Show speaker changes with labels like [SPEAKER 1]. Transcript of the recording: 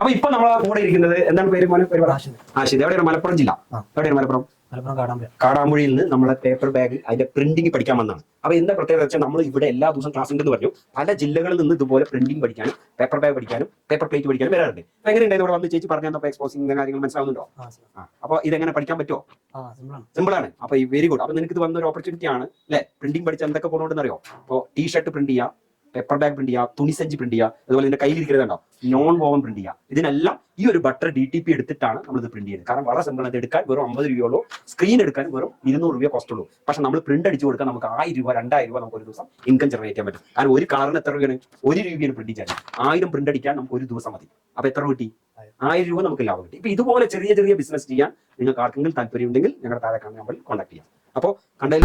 [SPEAKER 1] അപ്പൊ ഇപ്പൊ നമ്മളെ കൂടെ ഇരിക്കുന്നത് എന്താണ് പേര് മോനെ പേര് ആഷിദ്. എവിടെയാണ്? മലപ്പുറം ജില്ല. എവിടെയാണ് മലപ്പുറം? കാടാമ്പുഴയിൽ നിന്ന് നമ്മളെ പേപ്പർ ബാഗ് അതിന്റെ പ്രിന്റിംഗ് പഠിക്കാൻ വന്നതാണ്. അപ്പൊ എന്താ പ്രത്യേകത വെച്ചാൽ നമ്മൾ ഇവിടെ എല്ലാ ദിവസവും ക്ലാസ് ഉണ്ടെന്ന് പറഞ്ഞു. പല ജില്ലകളിൽ നിന്ന് ഇതുപോലെ പ്രിന്റിംഗ് പഠിക്കാനും പേപ്പർ ബാഗ് പഠിക്കാനും പേപ്പർ പ്ലേറ്റ് പഠിക്കാനും വരാറുണ്ട്. അപ്പൊ എങ്ങനെയുണ്ട് ഇവിടെ വന്ന് ചേച്ചി പറഞ്ഞപ്പോ എക്സ്പോസിംഗ് കാര്യങ്ങൾ മനസ്സിലാവുന്നുണ്ടോ? അപ്പൊ ഇതെങ്ങനെ പഠിക്കാൻ പറ്റുമോ? സിമ്പിൾ ആണ്. അപ്പൊ വെരി ഗുഡ്. അപ്പൊ നിനക്ക് ഇത് വന്ന ഒരു ഓപ്പർച്യൂണിറ്റി ആണ് അല്ലെ? പ്രിന്റിംഗ് പഠിച്ച എന്തൊക്കെ ഗുണമുണ്ടെന്ന് അറിയോ? ഇപ്പോൾ ടീഷർട്ട് പ്രിന്റ് ചെയ്യാം, പേപ്പർ ബാഗ് പ്രിന്റ് ചെയ്യുക, തുണിസഞ്ചി പ്രിന്റ് ചെയ്യുക, അതുപോലെ ഇതിന്റെ കയ്യിലിരിക്കുന്നതുണ്ടോ നോൺ വോവൻ പ്രിന്റ് ചെയ്യുക. ഇതിനെല്ലാം ഈ ഒരു ബട്ടർ DTP എടുത്തിട്ടാണ് നമ്മൾ ഇത് പ്രിന്റ് ചെയ്യുന്നത്. കാരണം വളരെ സിമ്പിൾ. അത് എടുക്കാൻ വെറും 50 രൂപയുള്ളൂ. സ്ക്രീൻ എടുക്കാൻ വെറും 200 രൂപ കോസ്റ്റ് ഉള്ളൂ. പക്ഷെ നമ്മൾ പ്രിന്റ് അടിച്ചു കൊടുക്കാൻ നമുക്ക് 1000 രൂപ 2000 രൂപ നമുക്ക് ഒരു ദിവസം ഇൻകം ജനറേറ്റ് ചെയ്യാൻ പറ്റും. കാരണം ഒരു കളറിന് എത്ര രൂപയാണ്? 1 രൂപയാണ് പ്രിന്റ് ചെയ്യാൻ. 1000 പ്രിന്റ് അടിക്കാൻ നമുക്ക് ഒരു ദിവസം മതി. അപ്പൊ എത്ര കിട്ടി? 1000 രൂപ നമുക്ക് ലാഭം കിട്ടി. ഇപ്പൊ ഇതുപോലെ ചെറിയ ചെറിയ ബിസിനസ് ചെയ്യാൻ നിങ്ങൾക്ക് ആർക്കെങ്കിലും താല്പര്യം ഉണ്ടെങ്കിൽ ഞങ്ങളുടെ താഴെ കാണുന്ന നമ്പറിൽ കോൺടാക്ട് ചെയ്യാം. അപ്പോൾ കണ്ടതിൽ